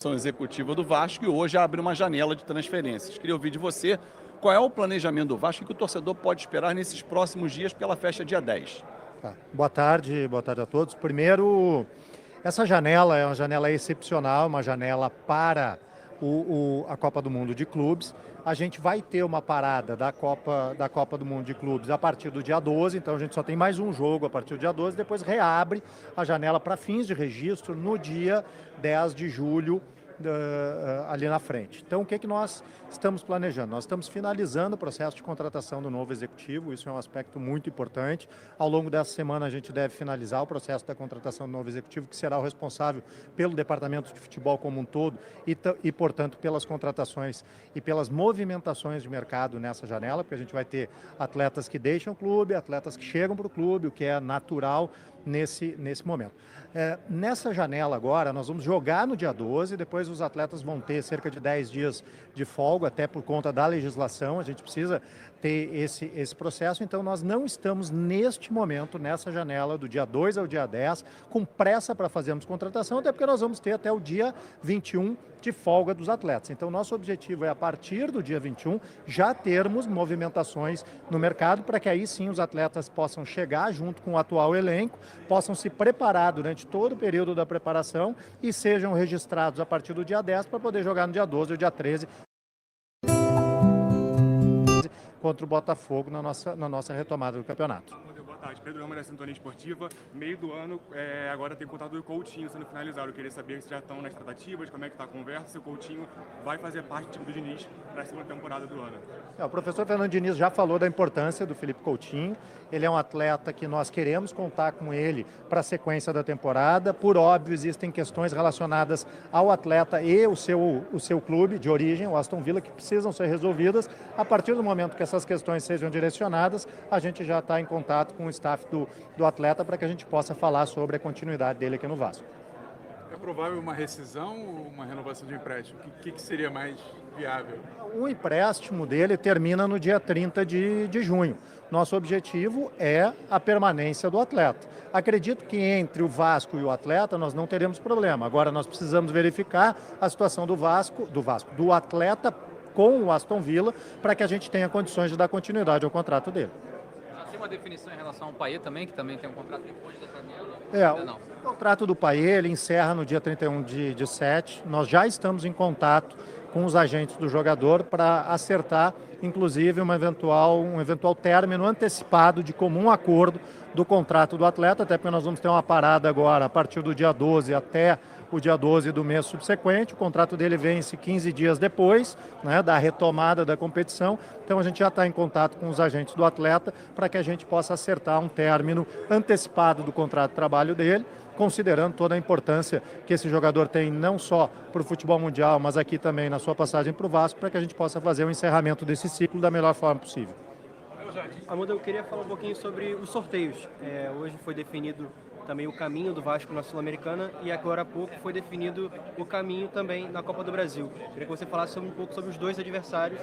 Executiva do Vasco e hoje abre uma janela de transferências. Queria ouvir de você qual é o planejamento do Vasco e que o torcedor pode esperar nesses próximos dias, porque ela fecha dia 10. Tá. Boa tarde a todos. Primeiro, essa janela é uma janela excepcional, uma janela para a Copa do Mundo de Clubes. A gente vai ter uma parada da Copa do Mundo de Clubes a partir do dia 12, então a gente só tem mais um jogo a partir do dia 12, depois reabre a janela para fins de registro no dia 10 de julho, ali na frente. Então, o que nós estamos planejando? Nós estamos finalizando o processo de contratação do novo executivo, isso é um aspecto muito importante. Ao longo dessa semana, a gente deve finalizar o processo da contratação do novo executivo, que será o responsável pelo departamento de futebol como um todo e portanto, pelas contratações e pelas movimentações de mercado nessa janela, porque a gente vai ter atletas que deixam o clube, atletas que chegam para o clube, o que é natural nesse momento. Nessa janela agora, nós vamos jogar no dia 12, depois os atletas vão ter cerca de 10 dias de folga, até por conta da legislação, a gente precisa ter esse processo, então nós não estamos neste momento, nessa janela do dia 2 ao dia 10, com pressa para fazermos contratação, até porque nós vamos ter até o dia 21 de folga dos atletas. Então, nosso objetivo é, a partir do dia 21, já termos movimentações no mercado, para que aí sim os atletas possam chegar junto com o atual elenco, possam se preparar durante todo o período da preparação e sejam registrados a partir do dia 10 para poder jogar no dia 12 ou dia 13 contra o Botafogo na nossa retomada do campeonato. Boa tarde, Pedro Ramos da Sintonia Esportiva. Meio do ano, agora tem o contrato do Coutinho sendo finalizado. Eu queria saber se já estão nas tratativas, como é que está a conversa, se o Coutinho vai fazer parte do time do Diniz para a segunda temporada do ano. O professor Fernando Diniz já falou da importância do Felipe Coutinho. Ele é um atleta que nós queremos contar com ele para a sequência da temporada. Por óbvio, existem questões relacionadas ao atleta e o seu clube de origem, o Aston Villa, que precisam ser resolvidas. A partir do momento que essas questões sejam direcionadas, a gente já está em contato com o staff do atleta para que a gente possa falar sobre a continuidade dele aqui no Vasco. É provável uma rescisão ou uma renovação de empréstimo? O que seria mais viável? O empréstimo dele termina no dia 30 de junho. Nosso objetivo é a permanência do atleta. Acredito que entre o Vasco e o atleta nós não teremos problema. Agora nós precisamos verificar a situação do atleta com o Aston Villa, para que a gente tenha condições de dar continuidade ao contrato dele. Tem uma definição em relação ao Payet também, que também tem um contrato depois da janela? O contrato do Payet, ele encerra no dia 31 de 7. Nós já estamos em contato com os agentes do jogador para acertar, inclusive, um eventual término antecipado de comum acordo do contrato do atleta, até porque nós vamos ter uma parada agora a partir do dia 12 até o dia 12 do mês subsequente. O contrato dele vence 15 dias depois, né, da retomada da competição. Então a gente já está em contato com os agentes do atleta para que a gente possa acertar um término antecipado do contrato de trabalho dele, considerando toda a importância que esse jogador tem não só para o futebol mundial, mas aqui também na sua passagem para o Vasco, para que a gente possa fazer o encerramento desse ciclo da melhor forma possível. Amuda, eu queria falar um pouquinho sobre os sorteios. Hoje foi definido também o caminho do Vasco na Sul-Americana e agora há pouco foi definido o caminho também na Copa do Brasil. Queria que você falasse um pouco sobre os dois adversários,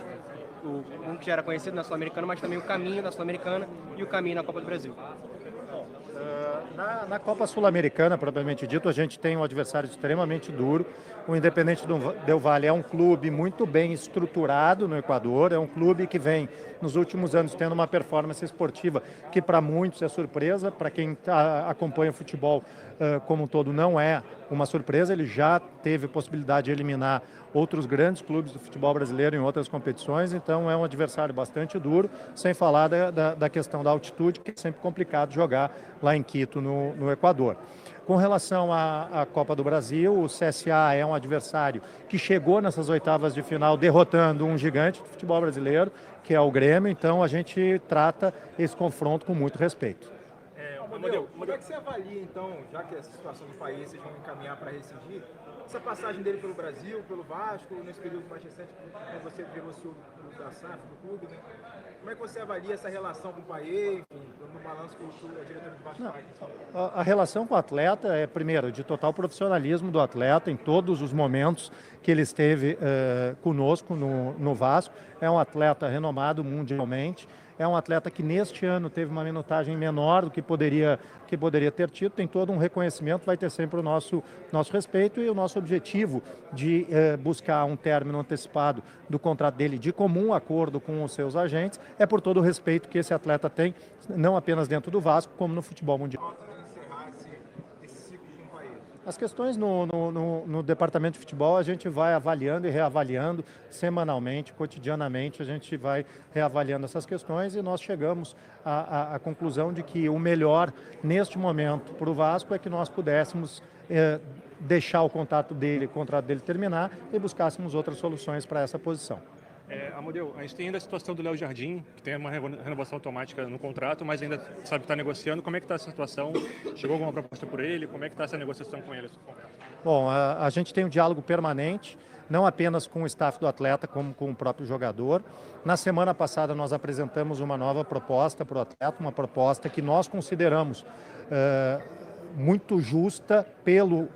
um que já era conhecido na Sul-Americana, mas também o caminho na Sul-Americana e o caminho na Copa do Brasil. Na Copa Sul-Americana, propriamente dito, a gente tem um adversário extremamente duro. O Independente Del Valle é um clube muito bem estruturado no Equador, é um clube que vem, nos últimos anos, tendo uma performance esportiva que para muitos é surpresa, para quem acompanha o futebol como um todo não é uma surpresa. Ele já teve possibilidade de eliminar outros grandes clubes do futebol brasileiro em outras competições, então é um adversário bastante duro, sem falar da questão da altitude, que é sempre complicado jogar lá em Quito, no Equador. Com relação à Copa do Brasil, o CSA é um adversário que chegou nessas oitavas de final derrotando um gigante do futebol brasileiro, que é o Grêmio, então a gente trata esse confronto com muito respeito. Como é que você avalia, então, já que essa situação do país vocês vão encaminhar para rescindir, essa passagem dele pelo Brasil, pelo Vasco, nesse período mais recente, quando você virou CEO da SAF, do clube, né? Como é que você avalia essa relação com o Payet, no balanço que a diretoria do Vasco faz? A relação com o atleta é, primeiro, de total profissionalismo do atleta em todos os momentos que ele esteve conosco no Vasco. É um atleta renomado mundialmente. É um atleta que neste ano teve uma minutagem menor do que poderia ter tido, tem todo um reconhecimento, vai ter sempre o nosso respeito e o nosso objetivo de buscar um término antecipado do contrato dele de comum acordo com os seus agentes, é por todo o respeito que esse atleta tem, não apenas dentro do Vasco, como no futebol mundial. As questões no departamento de futebol a gente vai avaliando e reavaliando semanalmente, cotidianamente, a gente vai reavaliando essas questões e nós chegamos à conclusão de que o melhor neste momento para o Vasco é que nós pudéssemos deixar o contrato dele terminar e buscássemos outras soluções para essa posição. Amadeu, a gente tem ainda a situação do Léo Jardim, que tem uma renovação automática no contrato, mas ainda sabe que está negociando. Como é que está essa situação? Chegou alguma proposta por ele? Como é que está essa negociação com ele? Bom, a gente tem um diálogo permanente, não apenas com o staff do atleta, como com o próprio jogador. Na semana passada nós apresentamos uma nova proposta para o atleta, uma proposta que nós consideramos muito justa pelo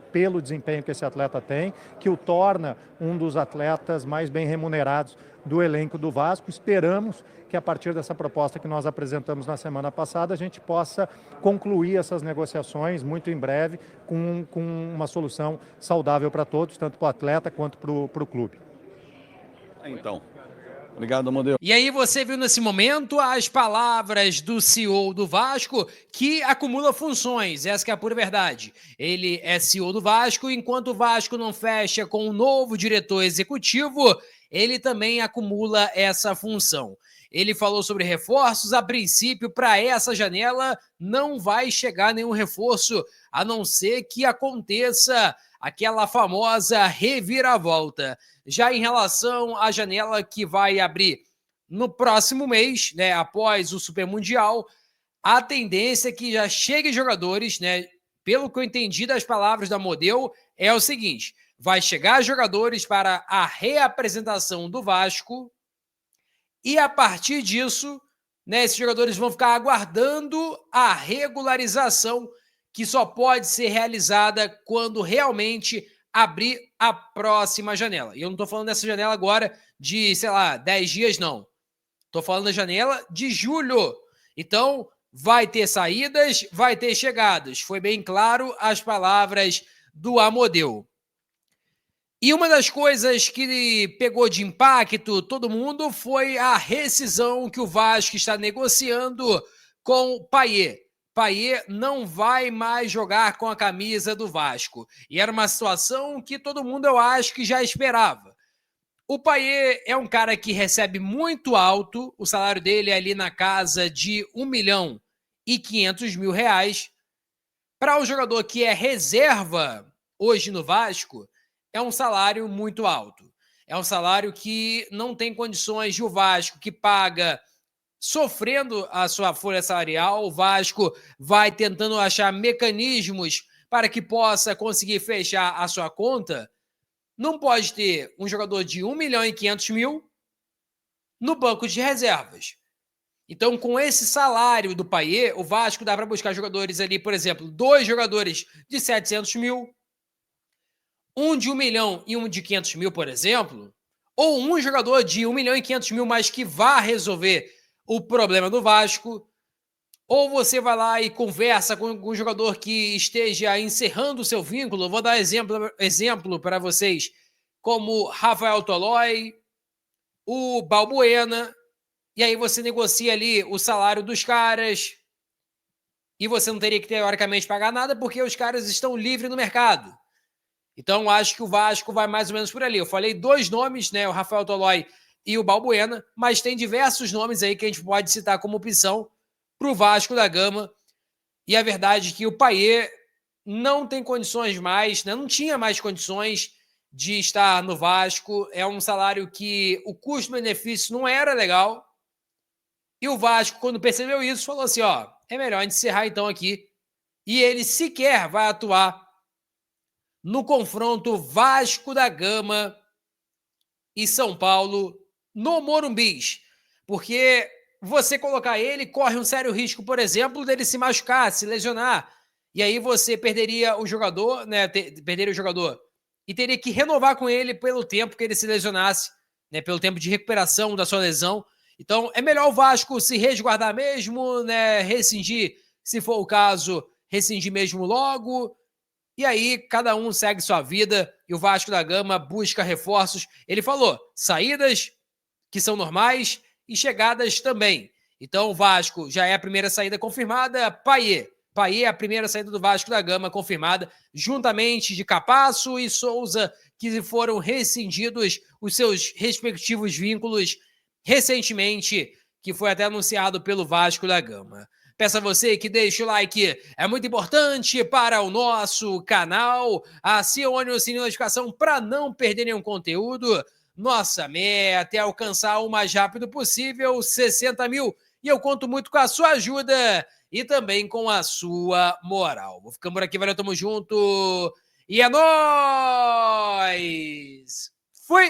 desempenho que esse atleta tem, que o torna um dos atletas mais bem remunerados do elenco do Vasco. Esperamos que a partir dessa proposta que nós apresentamos na semana passada, a gente possa concluir essas negociações muito em breve com uma solução saudável para todos, tanto para o atleta quanto para o clube. Então, obrigado, Amadeu. E aí você viu nesse momento as palavras do CEO do Vasco, que acumula funções, essa que é a pura verdade. Ele é CEO do Vasco, enquanto o Vasco não fecha com um novo diretor executivo, ele também acumula essa função. Ele falou sobre reforços, a princípio, para essa janela não vai chegar nenhum reforço, a não ser que aconteça aquela famosa reviravolta. Já em relação à janela que vai abrir no próximo mês, né, após o Super Mundial, a tendência é que já cheguem jogadores, né, pelo que eu entendi das palavras da Model, é o seguinte: vai chegar jogadores para a reapresentação do Vasco e a partir disso, né, esses jogadores vão ficar aguardando a regularização que só pode ser realizada quando realmente abrir a próxima janela. E eu não estou falando dessa janela agora de, 10 dias, não. Estou falando da janela de julho. Então, vai ter saídas, vai ter chegadas. Foi bem claro as palavras do Amadeu. E uma das coisas que pegou de impacto todo mundo foi a rescisão que o Vasco está negociando com o Payet. Payet não vai mais jogar com a camisa do Vasco. E era uma situação que todo mundo, eu acho, que já esperava. O Payet é um cara que recebe muito alto, o salário dele é ali na casa de R$1.500.000. Para um jogador que é reserva hoje no Vasco, é um salário muito alto. É um salário que não tem condições de o Vasco, que paga sofrendo a sua folha salarial, o Vasco vai tentando achar mecanismos para que possa conseguir fechar a sua conta. Não pode ter um jogador de R$1.500.000 no banco de reservas. Então, com esse salário do Payet, o Vasco dá para buscar jogadores ali, por exemplo, 2 jogadores de R$700.000, um de 1 milhão e um de 500 mil, por exemplo, ou um jogador de 1.500.000, mas que vá resolver o problema do Vasco, ou você vai lá e conversa com um jogador que esteja encerrando o seu vínculo. Vou dar exemplo para vocês, como Rafael Tolói, o Balbuena, e aí você negocia ali o salário dos caras, e você não teria que, teoricamente, pagar nada, porque os caras estão livres no mercado. Então, acho que o Vasco vai mais ou menos por ali. Eu falei 2 nomes, né, o Rafael Tolói e o Balbuena, mas tem diversos nomes aí que a gente pode citar como opção para o Vasco da Gama. E a verdade é que o Payet não tem condições mais, né, não tinha mais condições de estar no Vasco. É um salário que o custo-benefício não era legal. E o Vasco, quando percebeu isso, falou assim, é melhor a gente encerrar então aqui. E ele sequer vai atuar no confronto Vasco da Gama e São Paulo no Morumbis, porque você colocar ele corre um sério risco, por exemplo, dele se machucar, se lesionar, e aí você perderia o jogador, né, perderia o jogador, e teria que renovar com ele pelo tempo que ele se lesionasse, né, pelo tempo de recuperação da sua lesão, Então, é melhor o Vasco se resguardar mesmo, né? Rescindir, se for o caso, rescindir mesmo logo. E aí, cada um segue sua vida e o Vasco da Gama busca reforços. Ele falou, saídas que são normais e chegadas também. Então, o Vasco já é a primeira saída confirmada, Payet. Payet é a primeira saída do Vasco da Gama confirmada, juntamente de Capasso e Souza, que foram rescindidos os seus respectivos vínculos recentemente, que foi até anunciado pelo Vasco da Gama. Peço a você que deixe o like, é muito importante para o nosso canal. Acione o sininho de notificação para não perder nenhum conteúdo. Nossa meta é alcançar o mais rápido possível 60 mil e eu conto muito com a sua ajuda e também com a sua moral. Vou ficando por aqui, valeu, tamo junto e é nóis! Fui!